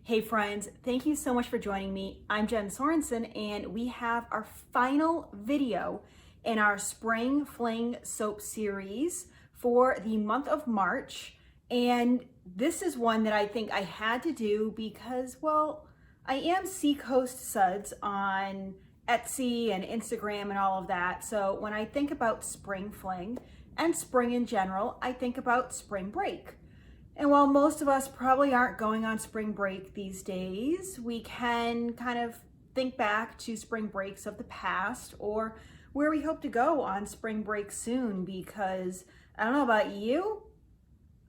Hey friends, thank you so much for joining me. I'm Jen Sorensen and we have our final video in our Spring Fling Soap Series for the month of March. And this is one that I think I had to do because, well, I am Seacoast Suds on Etsy and Instagram and all of that. So when I think about Spring Fling and spring in general, I think about spring break. And while most of us probably aren't going on spring break these days, we can kind of think back to spring breaks of the past or where we hope to go on spring break soon, because I don't know about you,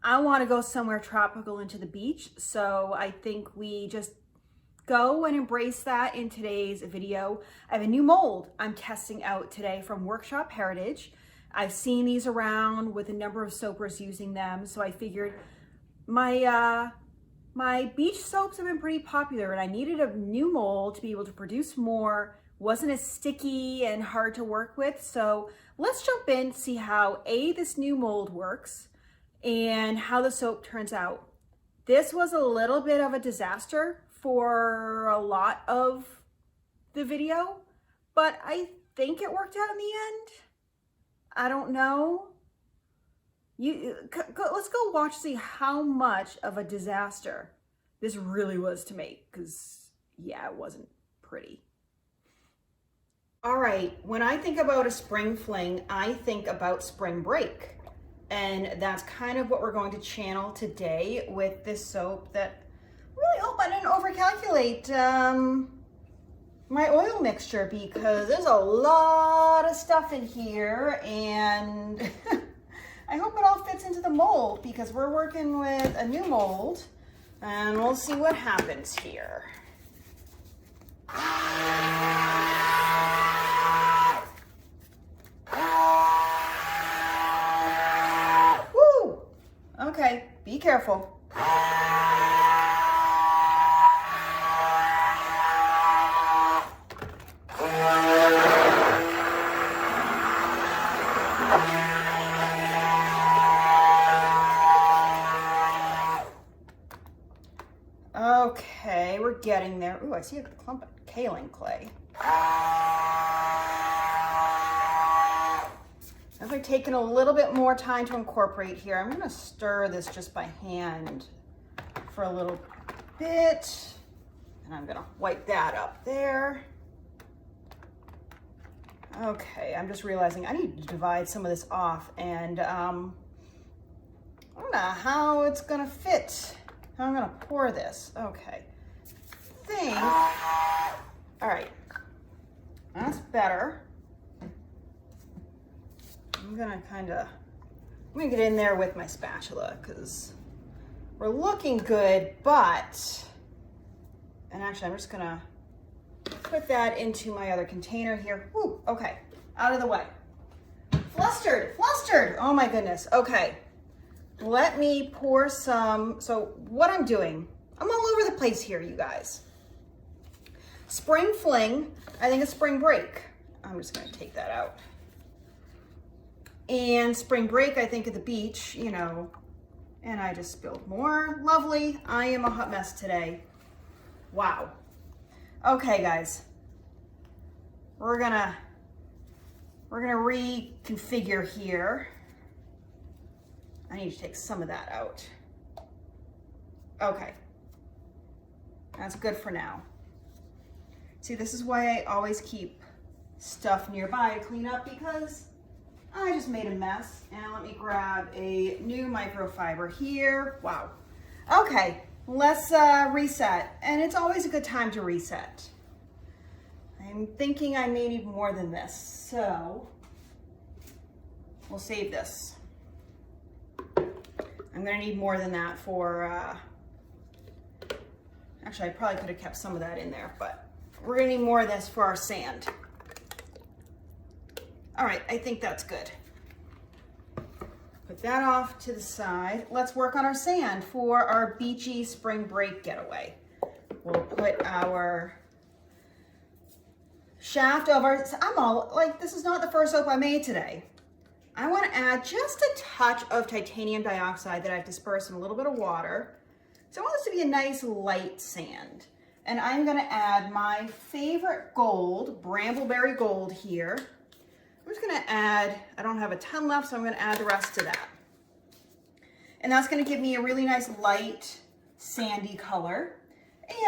I want to go somewhere tropical into the beach. So I think we just go and embrace that in today's video. I have a new mold I'm testing out today from Workshop Heritage. I've seen these around with a number of soapers using them, so I figured my beach soaps have been pretty popular and I needed a new mold to be able to produce more, wasn't as sticky and hard to work with. So let's jump in, see how this new mold works and how the soap turns out. This was a little bit of a disaster for a lot of the video, but I think it worked out in the end. I don't know. Let's go watch, see how much of a disaster this really was to make, because yeah, it wasn't pretty. All right, when I think about a spring fling, I think about spring break. And that's kind of what we're going to channel today with this soap that I really hope I didn't overcalculate my oil mixture, because there's a lot of stuff in here and I hope it all fits into the mold, because we're working with a new mold and we'll see what happens here. Woo! Okay, be careful. Okay, we're getting there. Ooh, I see a clump of kaolin clay. As I've taken a little bit more time to incorporate here, I'm gonna stir this just by hand for a little bit. And I'm gonna wipe that up there. Okay, I'm just realizing I need to divide some of this off, and I don't know how it's gonna fit. How I'm gonna pour this. Okay. All right, that's better. I'm gonna get in there with my spatula, because we're looking good, and actually I'm just gonna put that into my other container here. Woo, okay, out of the way. Flustered, oh my goodness, okay. Let me pour some. So what I'm doing, I'm all over the place here, you guys. Spring fling, I think it's spring break. I'm just gonna take that out. And spring break, I think at the beach, you know, and I just spilled more. Lovely, I am a hot mess today. Wow. Okay, guys, we're gonna reconfigure here. I need to take some of that out. Okay, that's good for now. See, this is why I always keep stuff nearby to clean up, because I just made a mess. And let me grab a new microfiber here. Wow. Okay, let's reset. And it's always a good time to reset. I'm thinking I may need more than this, so we'll save this. I'm gonna need more than that for, actually I probably could have kept some of that in there, but we're gonna need more of this for our sand. All right, I think that's good. Put that off to the side. Let's work on our sand for our beachy spring break getaway. We'll put our shaft of our, I'm all like, this is not the first soap I made today. I want to add just a touch of titanium dioxide that I've dispersed in a little bit of water. So I want this to be a nice light sand. And I'm gonna add my favorite gold, Brambleberry Gold here. I'm just gonna add, I don't have a ton left, so I'm gonna add the rest to that. And that's gonna give me a really nice light sandy color.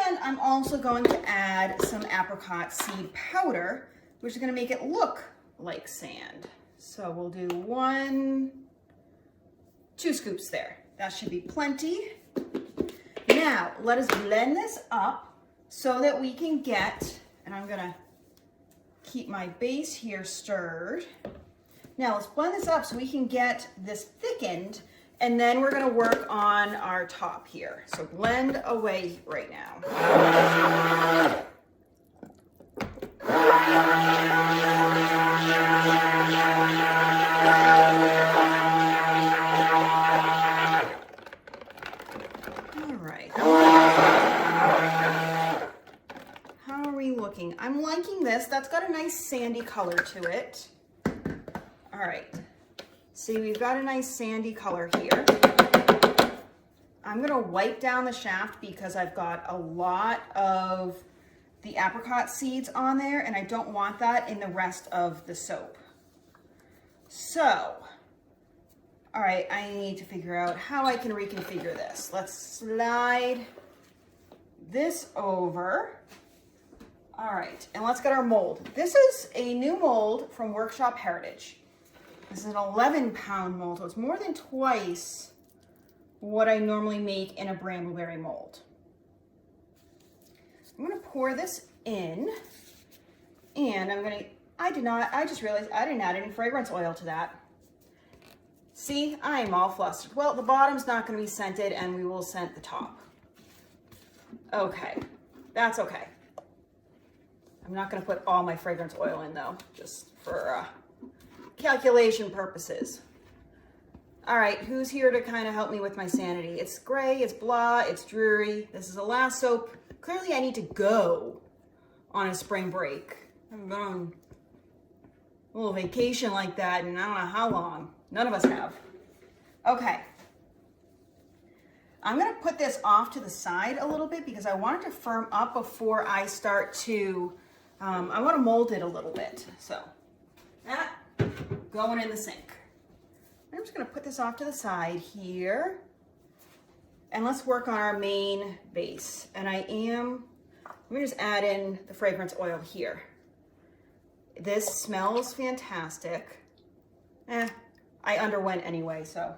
And I'm also going to add some apricot seed powder, which is gonna make it look like sand. So we'll do 2 scoops there. That should be plenty. Now, let us blend this up so that we can get, and I'm gonna keep my base here stirred. Now let's blend this up so we can get this thickened, and then we're gonna work on our top here. So blend away right now. I'm liking this. That's got a nice sandy color to it. All right. See, we've got a nice sandy color here. I'm going to wipe down the shaft because I've got a lot of the apricot seeds on there, and I don't want that in the rest of the soap. So, all right, I need to figure out how I can reconfigure this. Let's slide this over. All right, and let's get our mold. This is a new mold from Workshop Heritage. This is an 11-pound mold, so it's more than twice what I normally make in a Brambleberry mold. I'm gonna pour this in, and I just realized I didn't add any fragrance oil to that. See, I'm all flustered. Well, the bottom's not gonna be scented, and we will scent the top. Okay, that's okay. I'm not going to put all my fragrance oil in though, just for calculation purposes. All right, who's here to kind of help me with my sanity? It's gray, it's blah, it's dreary. This is the last soap. Clearly I need to go on a spring break. I haven't been on a little vacation like that in I don't know how long. None of us have. Okay. I'm going to put this off to the side a little bit because I want it to firm up before I start to I want to mold it a little bit. So that going in the sink. I'm just going to put this off to the side here. And let's work on our main base. And let me just add in the fragrance oil here. This smells fantastic. I underwent anyway, so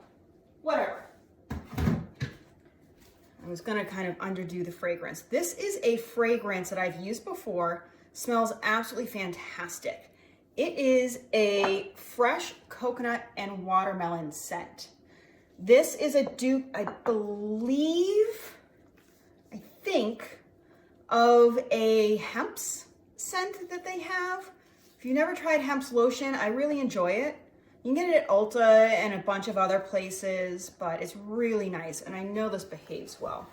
whatever. I was going to kind of underdo the fragrance. This is a fragrance that I've used before. Smells absolutely fantastic. It is a fresh coconut and watermelon scent. This is a dupe, I think, of a hemp's scent that they have. If you've never tried hemp's lotion, I really enjoy it. You can get it at Ulta and a bunch of other places, but it's really nice, and I know this behaves well.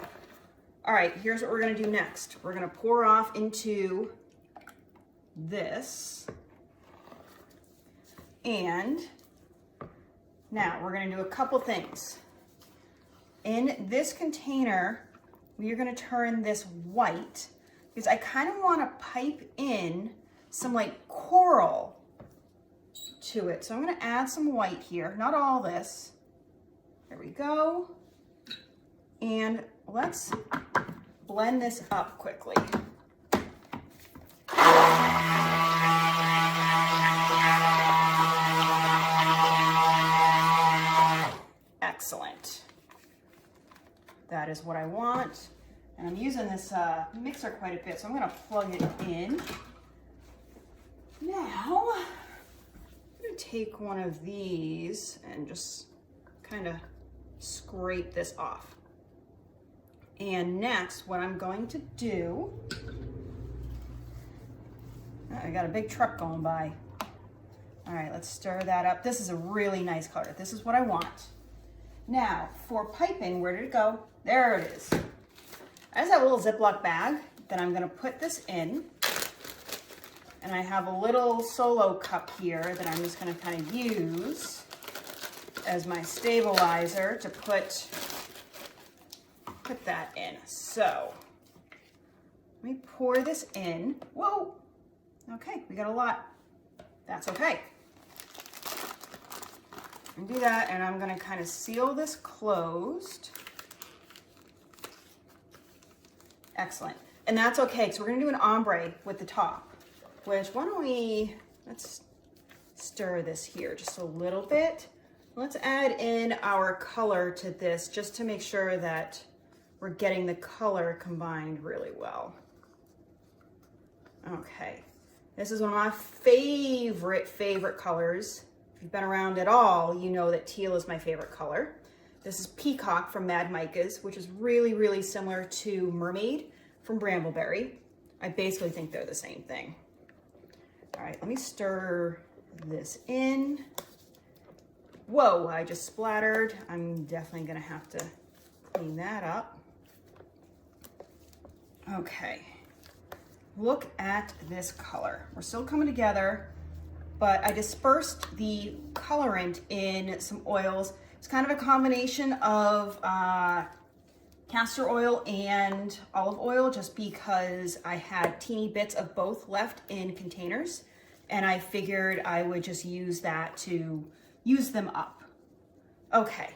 All right, here's what we're gonna do next. We're gonna pour off into this, and now we're going to do a couple things. In this container, we are going to turn this white because I kind of want to pipe in some like coral to it. So I'm going to add some white here, not all this. There we go. And let's blend this up quickly. Excellent. That is what I want. And I'm using this mixer quite a bit, so I'm going to plug it in. Now, I'm going to take one of these and just kind of scrape this off. And next, what I'm going to do, I got a big truck going by. All right, let's stir that up. This is a really nice color. This is what I want. Now, for piping, where did it go? There it is. I just have a little Ziploc bag that I'm gonna put this in. And I have a little solo cup here that I'm just gonna kind of use as my stabilizer to put put that in. So let me pour this in. Whoa, okay, we got a lot. That's okay. And do that, and I'm gonna kind of seal this closed. Excellent. And that's okay, so we're gonna do an ombre with the top, which why don't let's stir this here just a little bit. Let's add in our color to this just to make sure that we're getting the color combined really well. Okay, this is one of my favorite colors. If you've been around at all, you know that teal is my favorite color. This is Peacock from Mad Micas, which is really similar to Mermaid from Brambleberry. I basically think they're the same thing. All right, let me stir this in. Whoa, I just splattered. I'm definitely gonna have to clean that up. Okay, look at this color. We're still coming together, but I dispersed the colorant in some oils. It's kind of a combination of castor oil and olive oil, just because I had teeny bits of both left in containers, and I figured I would just use that to use them up. Okay,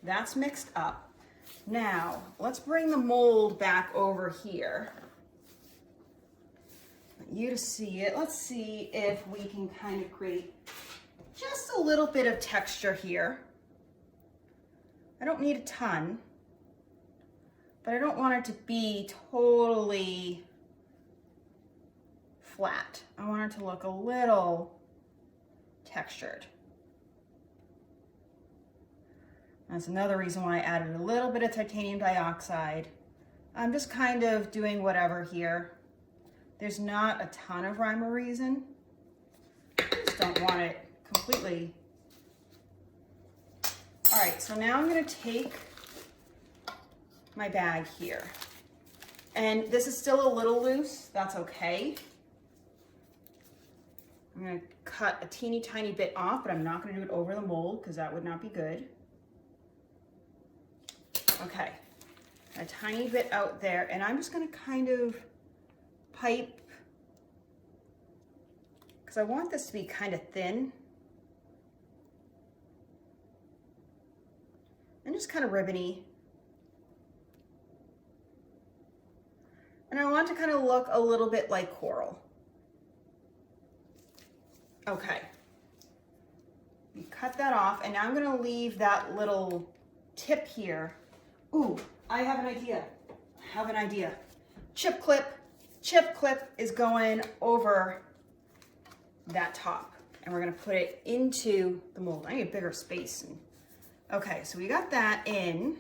that's mixed up. Now, let's bring the mold back over here. I want you to see it. Let's see if we can kind of create just a little bit of texture here. I don't need a ton, but I don't want it to be totally flat. I want it to look a little textured. That's another reason why I added a little bit of titanium dioxide. I'm just kind of doing whatever here. There's not a ton of rhyme or reason. I just don't want it completely. All right, so now I'm gonna take my bag here. And this is still a little loose, that's okay. I'm gonna cut a teeny tiny bit off, but I'm not gonna do it over the mold because that would not be good. Okay, a tiny bit out there, and I'm just gonna kind of pipe, because I want this to be kind of thin. And just kind of ribbony. And I want to kind of look a little bit like coral. Okay. You cut that off, and now I'm gonna leave that little tip here. Ooh, I have an idea. Chip clip is going over that top, and we're gonna put it into the mold. I need a bigger space. Okay, so we got that in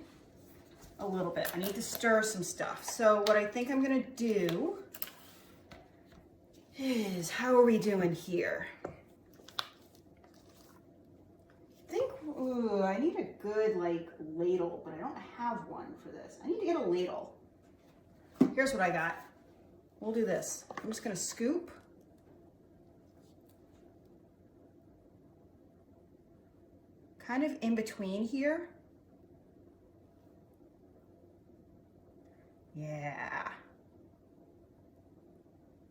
a little bit. I need to stir some stuff. So what I think I'm gonna do is, how are we doing here? Ooh, I need a good ladle, but I don't have one for this. I need to get a ladle. Here's what I got. We'll do this. I'm just gonna scoop. Kind of in between here. Yeah.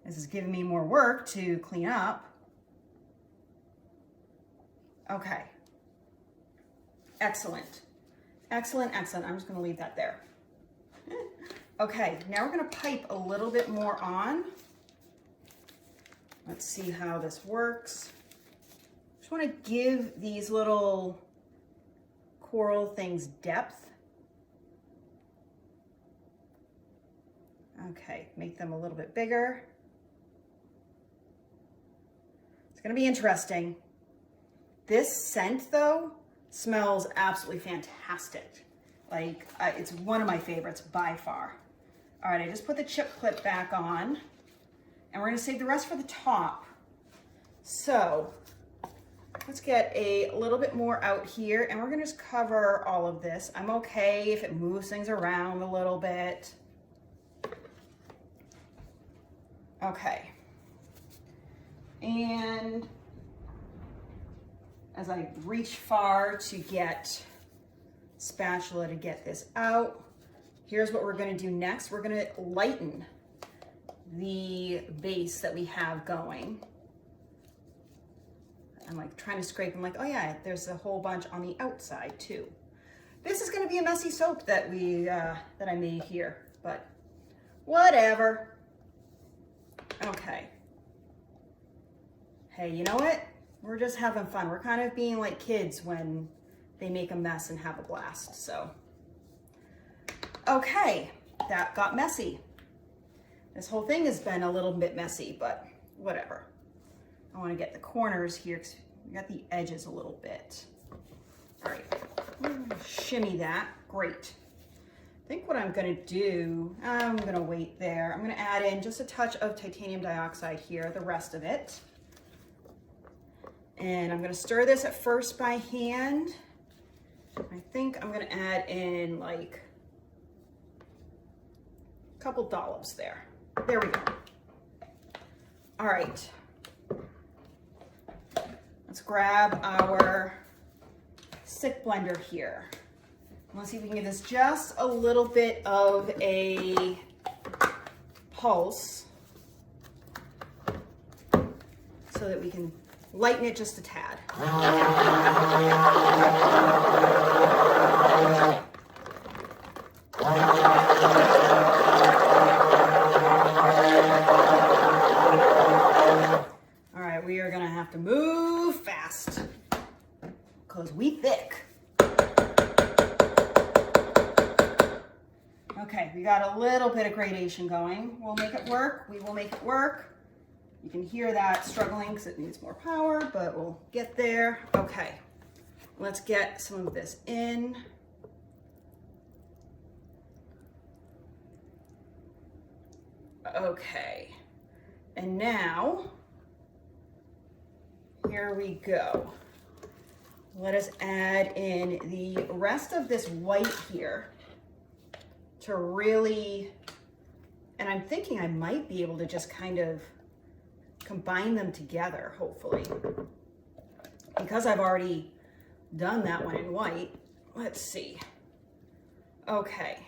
This is giving me more work to clean up. Okay. Excellent. Excellent. I'm just gonna leave that there. Okay, now we're gonna pipe a little bit more on. Let's see how this works. Just wanna give these little coral things depth. Okay, make them a little bit bigger. It's gonna be interesting. This scent though, smells absolutely fantastic. It's one of my favorites by far. All right, I just put the chip clip back on, and we're gonna save the rest for the top. So let's get a little bit more out here, and we're gonna just cover all of this. I'm okay if it moves things around a little bit. Okay. And as I reach far to get spatula to get this out, here's what we're gonna do next. We're gonna lighten the base that we have going. I'm like trying to scrape. I'm like, oh yeah, there's a whole bunch on the outside too. This is gonna be a messy soap that that I made here, but whatever. Okay. Hey, you know what? We're just having fun. We're kind of being like kids when they make a mess and have a blast, so. Okay, that got messy. This whole thing has been a little bit messy, but whatever. I want to get the corners here because we got the edges a little bit. All right, shimmy that. Great. I think what I'm going to do, I'm going to wait there. I'm going to add in just a touch of titanium dioxide here, the rest of it. And I'm going to stir this at first by hand. I think I'm going to add in like a couple dollops there. There we go. All right. Let's grab our stick blender here. Let's see if we can give this just a little bit of a pulse so that we can lighten it just a tad. All right, we are gonna have to move fast because we thick. Okay, we got a little bit of gradation going. We'll make it work. We will make it work. You can hear that struggling because it needs more power, but we'll get there. Okay, let's get some of this in. Okay, and now, here we go. Let us add in the rest of this white here to really, and I'm thinking I might be able to just kind of combine them together, hopefully. Because I've already done that one in white, let's see. Okay.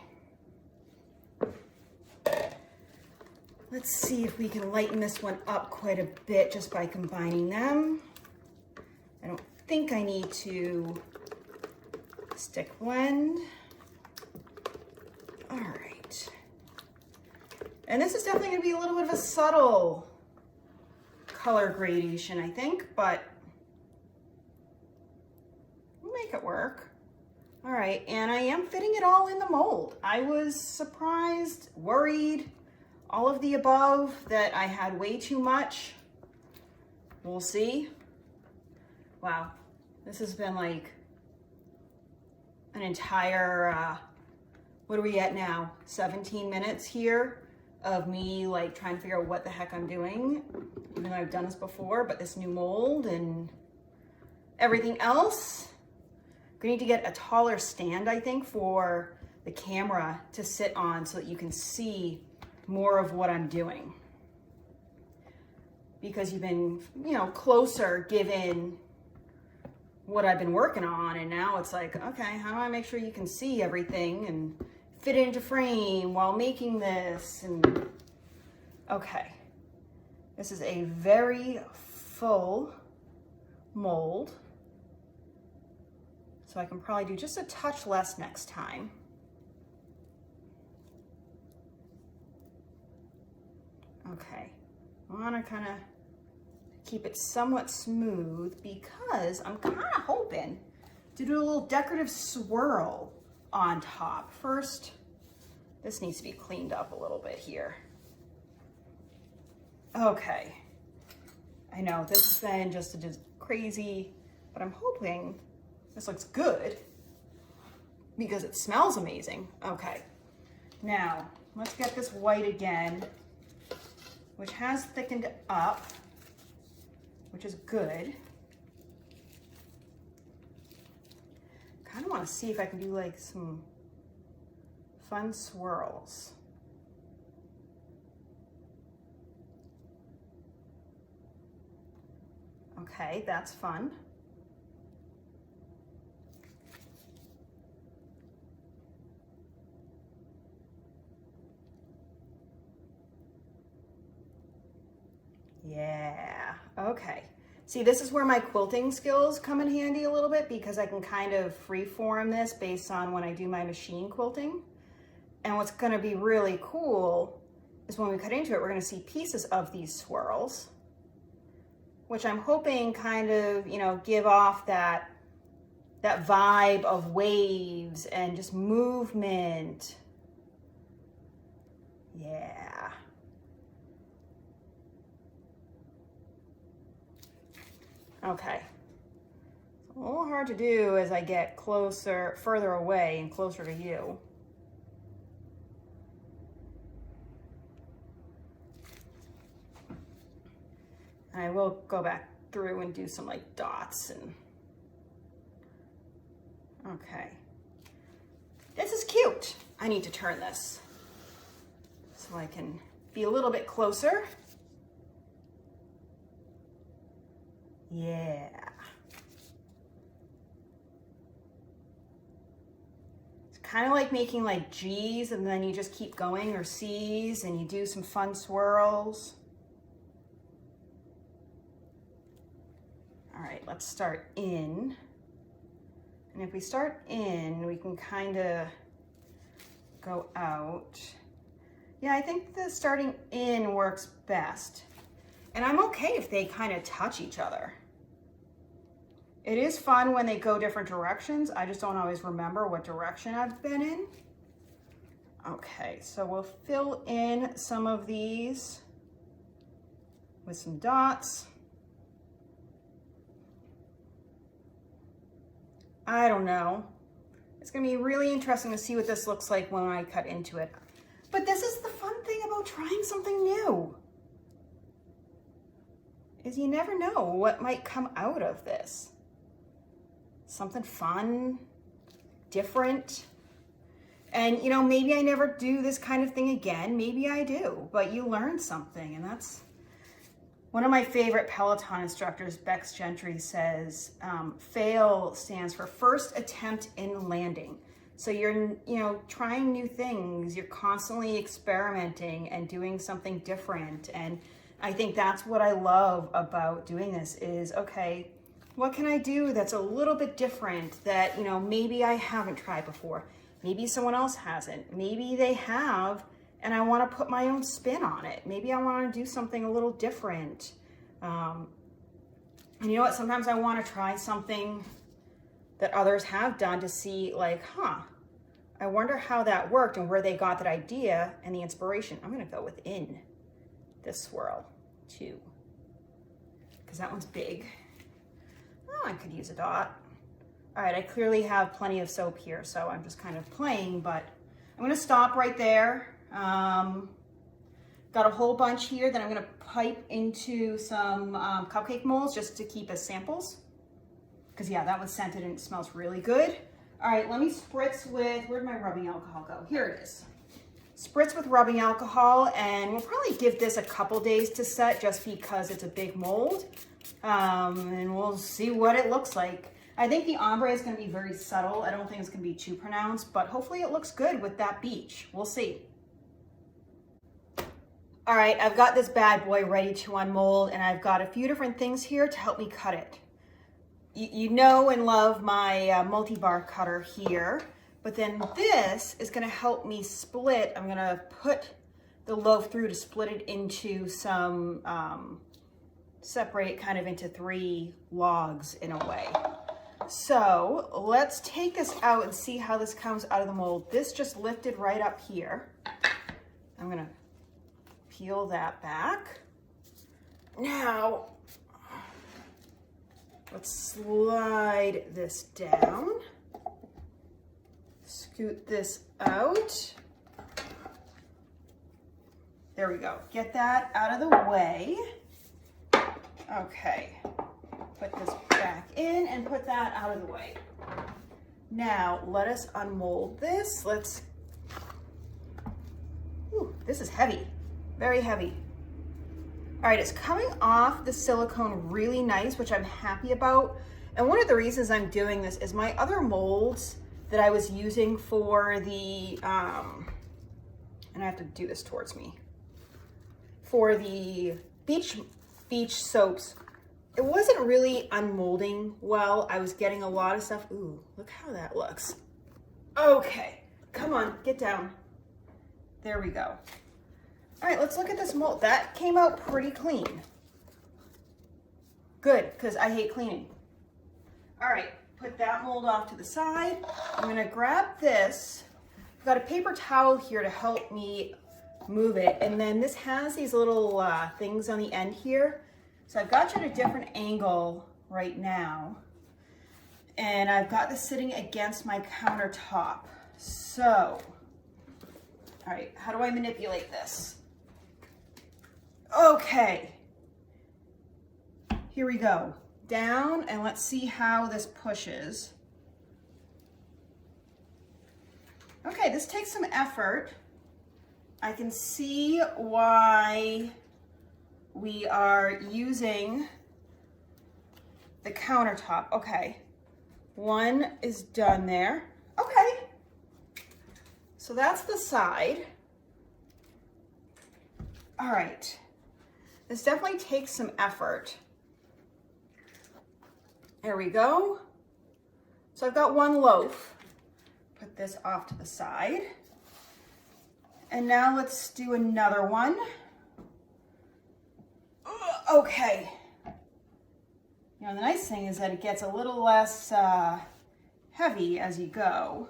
Let's see if we can lighten this one up quite a bit just by combining them. I don't think I need to stick blend. All right. And this is definitely gonna be a little bit of a subtle color gradation, I think, but we'll make it work. All right, and I am fitting it all in the mold. I was surprised, worried, all of the above, that I had way too much. We'll see. Wow, this has been like an entire, what are we at now? 17 minutes here of me like trying to figure out what the heck I'm doing, even though I've done this before, but this new mold and everything else. I'm gonna need to get a taller stand, I think, for the camera to sit on so that you can see more of what I'm doing. Because you've been, you know, closer given what I've been working on, and now it's like, okay, how do I make sure you can see everything and fit it into frame while making this? And okay, this is a very full mold, so I can probably do just a touch less next time. Okay, I want to kind of keep it somewhat smooth because I'm kind of hoping to do a little decorative swirl on top. First, this needs to be cleaned up a little bit here. Okay, I know this has been just crazy, but I'm hoping this looks good because it smells amazing. Okay, now let's get this white again, which has thickened up, which is good. Kind of want to see if I can do like some fun swirls. Okay, that's fun. Yeah, okay. See, this is where my quilting skills come in handy a little bit, because I can kind of freeform this based on when I do my machine quilting. And what's gonna be really cool is when we cut into it, we're gonna see pieces of these swirls, which I'm hoping kind of, you know, give off that vibe of waves and just movement. Yeah. Okay. It's a little hard to do as I get closer, further away and closer to you. And I will go back through and do some like dots and, okay. This is cute. I need to turn this so I can be a little bit closer. Yeah. It's kind of like making like G's and then you just keep going, or C's, and you do some fun swirls. All right, let's start in. And if we start in, we can kind of go out. Yeah, I think the starting in works best. And I'm okay if they kind of touch each other. It is fun when they go different directions. I just don't always remember what direction I've been in. Okay, so we'll fill in some of these with some dots. I don't know. It's gonna be really interesting to see what this looks like when I cut into it. But this is the fun thing about trying something new, is you never know what might come out of this. Something fun, different. And you know, maybe I never do this kind of thing again. Maybe I do, but you learn something, and that's one of my favorite Peloton instructors, Bex Gentry, says, fail stands for first attempt in landing. So you're, you know, trying new things, you're constantly experimenting and doing something different. And I think that's what I love about doing this is, okay, what can I do that's a little bit different that, you know, maybe I haven't tried before. Maybe someone else hasn't. Maybe they have, and I want to put my own spin on it. Maybe I want to do something a little different. And you know what? Sometimes I want to try something that others have done to see like, I wonder how that worked and where they got that idea and the inspiration. I'm going to go within this swirl too, because that one's big. Oh, I could use a dot. All right, I clearly have plenty of soap here, so I'm just kind of playing, but I'm going to stop right there. Got a whole bunch here that I'm going to pipe into some cupcake molds just to keep as samples. Because yeah, that one's scented and it smells really good. All right, let me spritz with, where'd my rubbing alcohol go? Here it is. Spritz with rubbing alcohol, and we'll probably give this a couple days to set just because it's a big mold. And we'll see what it looks like. I think the ombre is going to be very subtle. I don't think it's going to be too pronounced, but hopefully it looks good with that beach. We'll see. All right, I've got this bad boy ready to unmold, and I've got a few different things here to help me cut it. You know and love my multi-bar cutter here, but then this is gonna help me split. I'm gonna put the loaf through to split it into some, separate it kind of into 3 logs in a way. So let's take this out and see how this comes out of the mold. This just lifted right up here. I'm gonna peel that back. Now, let's slide this down. Scoot this out. There we go. Get that out of the way. Okay. Put this back in and put that out of the way. Now, let us unmold this. Ooh, this is heavy. Very heavy. All right, it's coming off the silicone really nice, which I'm happy about. And one of the reasons I'm doing this is my other molds that I was using for the, and I have to do this towards me, for the beach beach soaps. It wasn't really unmolding well. I was getting a lot of stuff. Ooh, look how that looks. Okay, come on, get down. There we go. All right, let's look at this mold. That came out pretty clean. Good, because I hate cleaning. All right, put that mold off to the side. I'm gonna grab this. I've got a paper towel here to help me move it. And then this has these little things on the end here. So I've got you at a different angle right now. And I've got this sitting against my countertop. So, all right, how do I manipulate this? Okay, here we go. Down, and let's see how this pushes. Okay, this takes some effort. I can see why we are using the countertop. Okay, one is done there. Okay, so that's the side. All right, this definitely takes some effort. There we go. So I've got one loaf. Put this off to the side. And now let's do another one. Okay. You know, the nice thing is that it gets a little less heavy as you go.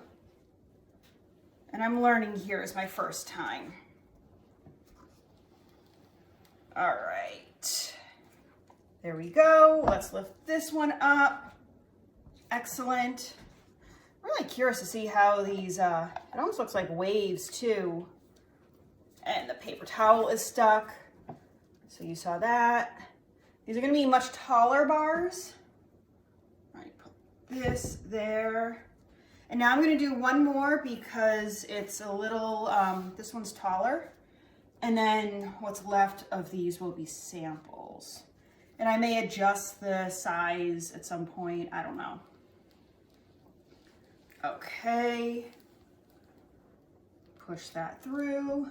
And I'm learning here is my first time. All right. There we go. Let's lift this one up. Excellent. I'm really curious to see how these, it almost looks like waves too. And the paper towel is stuck. So you saw that. These are gonna be much taller bars. All right, put this there. And now I'm gonna do one more because it's a little, this one's taller. And then what's left of these will be samples. And I may adjust the size at some point, I don't know. Okay. Push that through.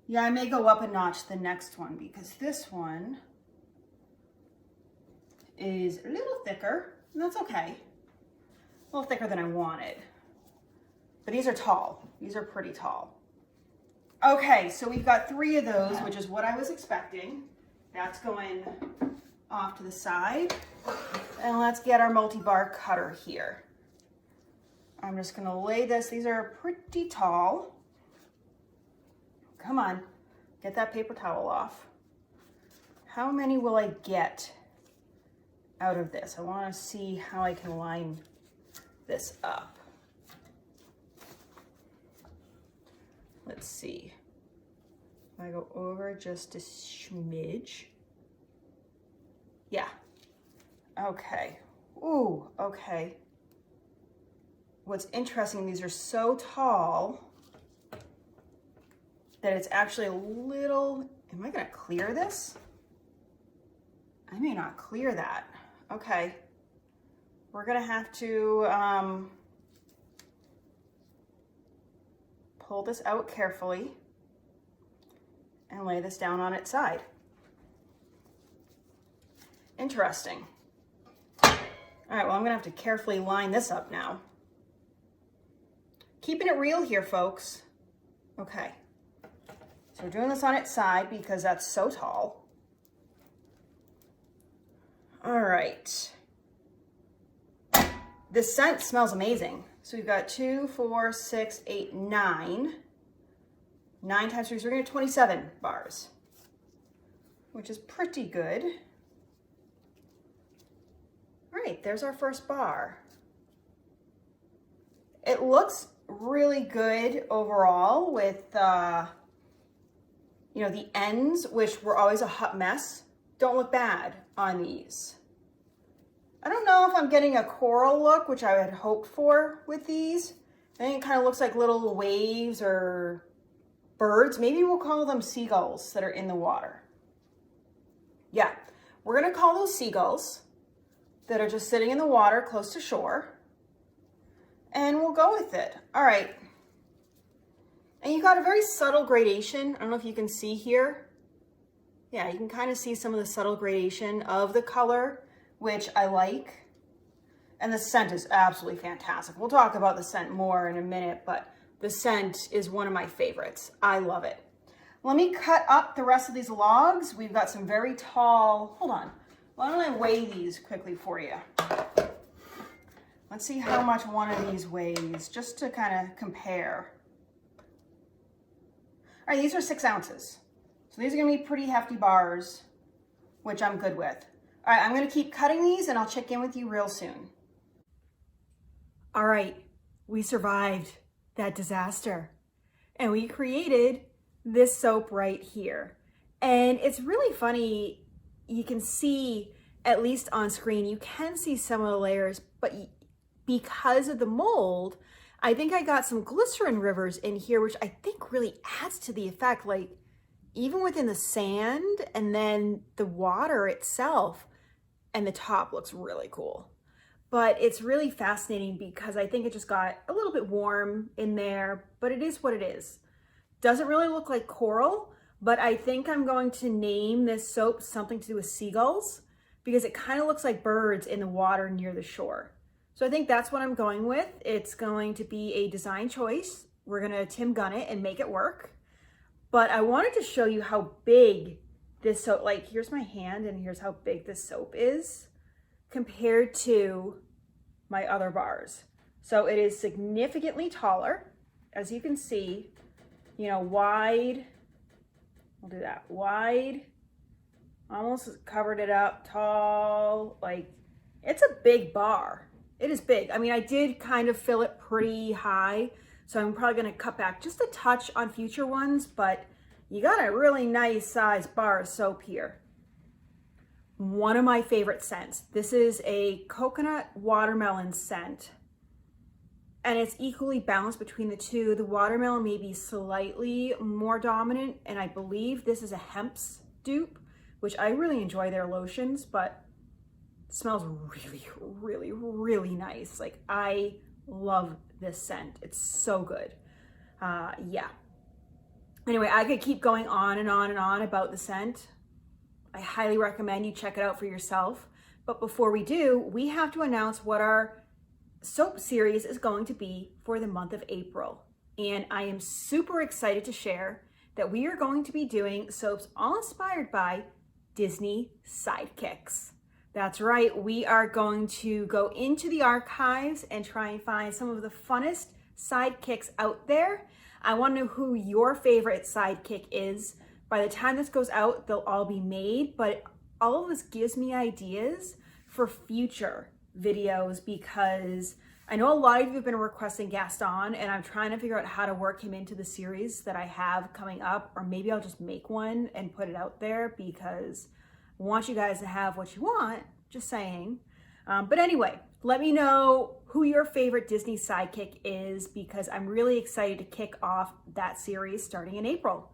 Yeah, I may go up a notch the next one because this one is a little thicker, and that's okay. A little thicker than I wanted. But these are tall. These are pretty tall. Okay, so we've got 3 of those, which is what I was expecting. That's going off to the side. And let's get our multi-bar cutter here. I'm just gonna lay this, these are pretty tall. Come on, get that paper towel off. How many will I get out of this? I wanna see how I can line this up. Let's see. I go over just a smidge. Yeah. Okay. Ooh, okay. What's interesting, these are so tall that it's actually a little, am I gonna clear this? I may not clear that. Okay. We're gonna have to pull this out carefully and lay this down on its side. Interesting. All right, well, I'm gonna have to carefully line this up now. Keeping it real here, folks. Okay, so we're doing this on its side because that's so tall. All right. This scent smells amazing. So we've got 2, 4, 6, 8, 9. 9 times 3, so we're gonna get 27 bars, which is pretty good. All right, there's our first bar. It looks really good overall with, you know, the ends, which were always a hot mess, don't look bad on these. I don't know if I'm getting a coral look, which I had hoped for with these. I think it kind of looks like little waves or birds. Maybe we'll call them seagulls that are in the water. Yeah, we're gonna call those seagulls that are just sitting in the water close to shore. And we'll go with it. All right. And you got a very subtle gradation. I don't know if you can see here. Yeah, you can kind of see some of the subtle gradation of the color, which I like. And the scent is absolutely fantastic. We'll talk about the scent more in a minute, but the scent is one of my favorites. I love it. Let me cut up the rest of these logs. We've got some very tall, hold on. Why don't I weigh these quickly for you? Let's see how much one of these weighs, just to kind of compare. All right, these are 6 ounces. So these are gonna be pretty hefty bars, which I'm good with. All right, I'm gonna keep cutting these and I'll check in with you real soon. All right, we survived that disaster and we created this soap right here. And it's really funny, you can see, at least on screen, you can see some of the layers, but because of the mold, I think I got some glycerin rivers in here, which I think really adds to the effect, like even within the sand and then the water itself, and the top looks really cool. But it's really fascinating because I think it just got a little bit warm in there, but it is what it is. Doesn't really look like coral, but I think I'm going to name this soap something to do with seagulls because it kind of looks like birds in the water near the shore. So I think that's what I'm going with. It's going to be a design choice. We're gonna Tim Gun it and make it work. But I wanted to show you how big this soap, like here's my hand and here's how big this soap is compared to my other bars. So it is significantly taller, as you can see, you know, wide, we'll do that, wide, almost covered it up, tall, like it's a big bar. It is big. I mean, I did kind of fill it pretty high, so I'm probably gonna cut back just a touch on future ones, but you got a really nice size bar of soap here. One of my favorite scents. This is a coconut watermelon scent, and it's equally balanced between the two. The watermelon may be slightly more dominant, and I believe this is a hemp's dupe, which I really enjoy their lotions, but it smells really, really, really nice. Like, I love this scent. It's so good. Yeah. Anyway, I could keep going on and on and on about the scent. I highly recommend you check it out for yourself. But before we do, we have to announce what our soap series is going to be for the month of April. And I am super excited to share that we are going to be doing soaps all inspired by Disney sidekicks. That's right, we are going to go into the archives and try and find some of the funnest sidekicks out there. I want to know who your favorite sidekick is. By the time this goes out, they'll all be made, but all of this gives me ideas for future videos because I know a lot of you have been requesting Gaston, and I'm trying to figure out how to work him into the series that I have coming up, or maybe I'll just make one and put it out there because I want you guys to have what you want, just saying. But anyway, let me know who your favorite Disney sidekick is because I'm really excited to kick off that series starting in April.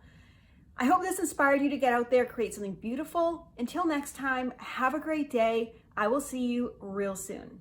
I hope this inspired you to get out there, create something beautiful. Until next time, have a great day. I will see you real soon.